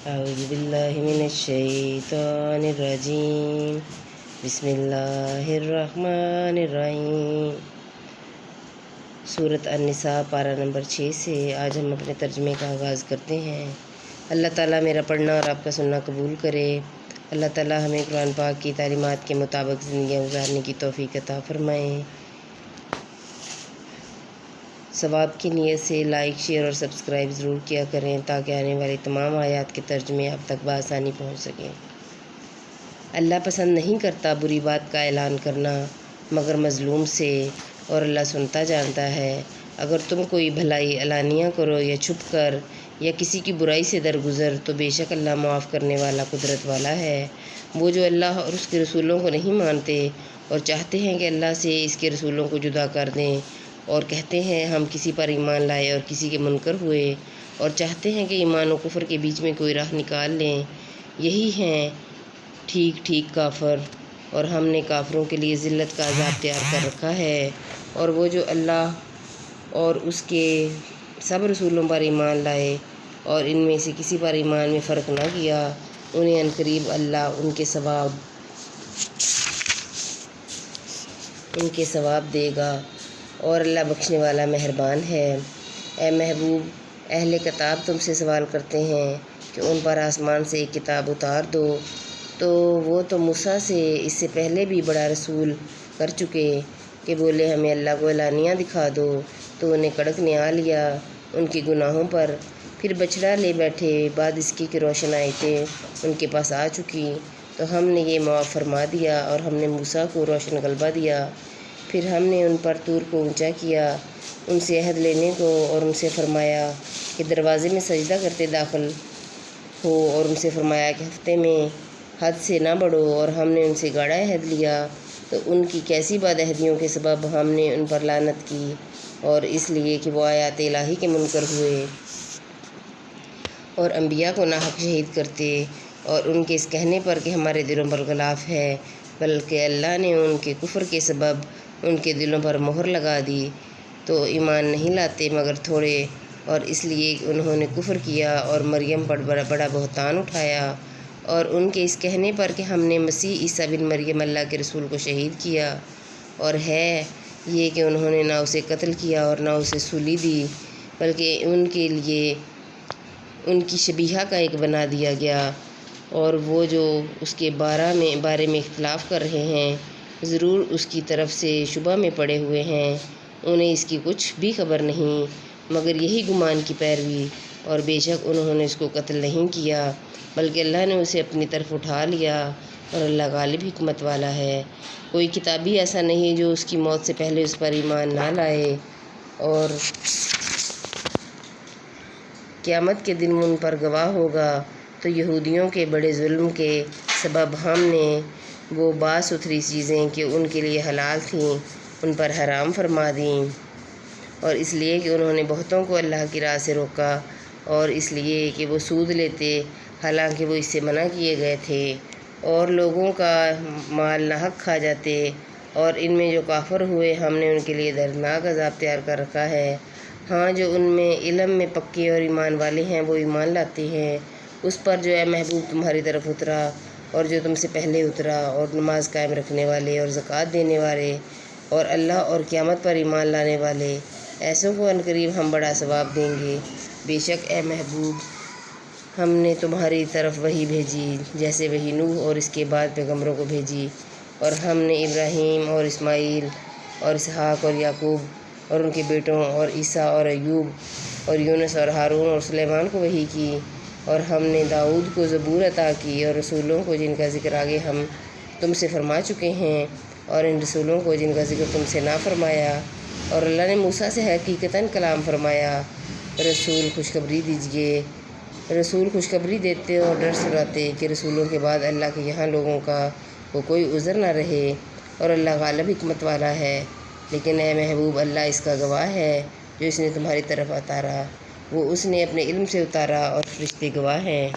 اعوذ باللہ من الشیطان الرجیم بسم اللہ الرحمن الرحیم۔ سورۃ النساء پارہ نمبر 6 سے آج ہم اپنے ترجمے کا آغاز کرتے ہیں۔ اللہ تعالیٰ میرا پڑھنا اور آپ کا سننا قبول کرے۔ اللہ تعالیٰ ہمیں قرآن پاک کی تعلیمات کے مطابق زندگیاں گزارنے کی توفیق عطا فرمائیں۔ ثواب کی نیت سے لائک، شیئر اور سبسکرائب ضرور کیا کریں تاکہ آنے والی تمام آیات کے ترجمے آپ تک بآسانی پہنچ سکیں۔ اللہ پسند نہیں کرتا بری بات کا اعلان کرنا مگر مظلوم سے، اور اللہ سنتا جانتا ہے۔ اگر تم کوئی بھلائی علانیہ کرو یا چھپ کر یا کسی کی برائی سے درگزر تو بے شک اللہ معاف کرنے والا قدرت والا ہے۔ وہ جو اللہ اور اس کے رسولوں کو نہیں مانتے اور چاہتے ہیں کہ اللہ سے اس کے رسولوں کو جدا کر دیں، اور کہتے ہیں ہم کسی پر ایمان لائے اور کسی کے منکر ہوئے، اور چاہتے ہیں کہ ایمان و کفر کے بیچ میں کوئی راہ نکال لیں، یہی ہیں ٹھیک کافر، اور ہم نے کافروں کے لیے ذلت کا عذاب تیار کر رکھا ہے۔ اور وہ جو اللہ اور اس کے سب رسولوں پر ایمان لائے اور ان میں سے کسی پر ایمان میں فرق نہ کیا، انہیں عنقریب اللہ ان کے ثواب دے گا، اور اللہ بخشنے والا مہربان ہے۔ اے محبوب، اہل کتاب تم سے سوال کرتے ہیں کہ ان پر آسمان سے ایک کتاب اتار دو، تو وہ تو موسیٰ سے اس سے پہلے بھی بڑا رسول کر چکے کہ بولے ہمیں اللہ کو اعلانیہ دکھا دو، تو انہیں کڑک نہا لیا ان کے گناہوں پر، پھر بچڑا لے بیٹھے بعد اس کی کہ روشن آیتیں ان کے پاس آ چکی، تو ہم نے یہ معاف فرما دیا، اور ہم نے موسیٰ کو روشن غلبہ دیا۔ پھر ہم نے ان پر طور کو اونچا کیا ان سے عہد لینے کو، اور ان سے فرمایا کہ دروازے میں سجدہ کرتے داخل ہو، اور ان سے فرمایا کہ ہفتے میں حد سے نہ بڑھو، اور ہم نے ان سے گاڑا عہد لیا، تو ان کی کیسی بد عہدیوں کے سبب ہم نے ان پر لعنت کی، اور اس لیے کہ وہ آیات الہی کے منکر ہوئے اور انبیاء کو ناحق شہید کرتے، اور ان کے اس کہنے پر کہ ہمارے دلوں پر غلاف ہے، بلکہ اللہ نے ان کے کفر کے سبب ان کے دلوں پر مہر لگا دی، تو ایمان نہیں لاتے مگر تھوڑے، اور اس لیے کہ انہوں نے کفر کیا اور مریم پر بڑا بہتان اٹھایا، اور ان کے اس کہنے پر کہ ہم نے مسیح عیسیٰ بن مریم اللہ کے رسول کو شہید کیا، اور ہے یہ کہ انہوں نے نہ اسے قتل کیا اور نہ اسے سولی دی، بلکہ ان کے لیے ان کی شبیہہ کا ایک بنا دیا گیا، اور وہ جو اس کے بارے میں اختلاف کر رہے ہیں ضرور اس کی طرف سے شبہ میں پڑے ہوئے ہیں، انہیں اس کی کچھ بھی خبر نہیں مگر یہی گمان کی پیروی، اور بے شک انہوں نے اس کو قتل نہیں کیا بلکہ اللہ نے اسے اپنی طرف اٹھا لیا، اور اللہ غالب حکمت والا ہے۔ کوئی کتابی ایسا نہیں جو اس کی موت سے پہلے اس پر ایمان نہ لائے، اور قیامت کے دن ان پر گواہ ہوگا، تو یہودیوں کے بڑے ظلم کے سبب ہم نے وہ بعض ستھری چیزیں کہ ان کے لیے حلال تھیں ان پر حرام فرما دیں، اور اس لیے کہ انہوں نے بہتوں کو اللہ کی راہ سے روکا، اور اس لیے کہ وہ سود لیتے حالانکہ وہ اس سے منع کیے گئے تھے، اور لوگوں کا مال ناحق کھا جاتے، اور ان میں جو کافر ہوئے ہم نے ان کے لیے دردناک عذاب تیار کر رکھا ہے۔ ہاں، جو ان میں علم میں پکے اور ایمان والے ہیں وہ ایمان لاتے ہیں اس پر جو اے محبوب تمہاری طرف اترا اور جو تم سے پہلے اترا، اور نماز قائم رکھنے والے اور زکوٰۃ دینے والے اور اللہ اور قیامت پر ایمان لانے والے، ایسوں کو عنقریب ہم بڑا ثواب دیں گے۔ بے شک اے محبوب، ہم نے تمہاری طرف وحی بھیجی جیسے وحی نوح اور اس کے بعد پیغمبروں کو بھیجی، اور ہم نے ابراہیم اور اسماعیل اور اسحاق اور یعقوب اور ان کے بیٹوں اور عیسیٰ اور ایوب اور یونس اور ہارون اور سلیمان کو وحی کی، اور ہم نے داؤد کو زبور عطا کی، اور رسولوں کو جن کا ذکر آگے ہم تم سے فرما چکے ہیں، اور ان رسولوں کو جن کا ذکر تم سے نہ فرمایا، اور اللہ نے موسیٰ سے حقیقتاً کلام فرمایا۔ رسول خوشخبری دیتے اور ڈر سناتے کہ رسولوں کے بعد اللہ کے یہاں لوگوں کا وہ کوئی عذر نہ رہے، اور اللہ غالب حکمت والا ہے۔ لیکن اے محبوب، اللہ اس کا گواہ ہے جو اس نے تمہاری طرف اتارا، وہ اس نے اپنے علم سے اتارا، اور فرشتے گواہ ہیں۔